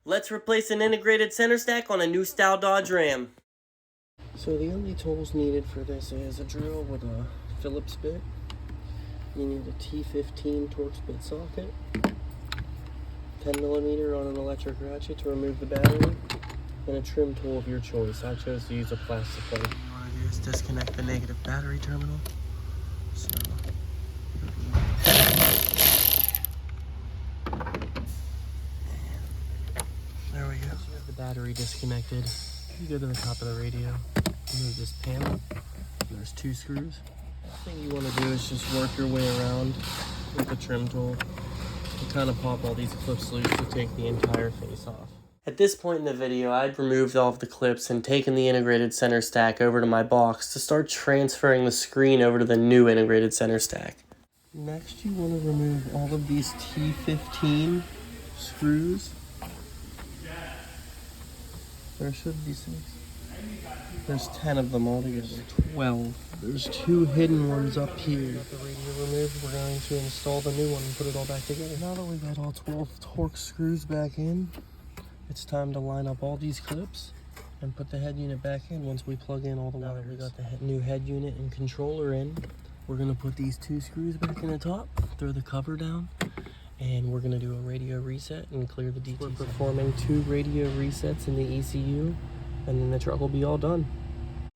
Let's replace an integrated center stack on a new style Dodge Ram. So the only tools needed for this is a drill with a Phillips bit. You need a T15 Torx bit socket, 10mm on an electric ratchet to remove the battery, and a trim tool of your choice. I chose to use a plastic one. What you want to do is disconnect the negative battery terminal. So, there we go. So you have the battery disconnected. You go to the top of the radio, remove this panel. There's 2 screws. The thing you want to do is just work your way around with the trim tool and kind of pop all these clips loose to take the entire face off. At this point in the video, I'd removed all of the clips and taken the integrated center stack over to my box to start transferring the screen over to the new integrated center stack. Next, you want to remove all of these T15 screws. There should be 6. There's 10 of them altogether. 12. There's 2 hidden ones up here. With the radio removed, we're going to install the new one and put it all back together. Now that we've got all 12 Torx screws back in, it's time to line up all these clips and put the head unit back in once we plug in all the wires. Now that we got the new head unit and controller in, we're going to put these 2 screws back in the top, throw the cover down, and we're going to do a radio reset and clear the DT. We're performing 2 radio resets in the ECU, and then the truck will be all done.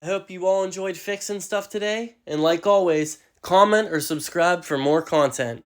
I hope you all enjoyed fixing stuff today, and like always, comment or subscribe for more content.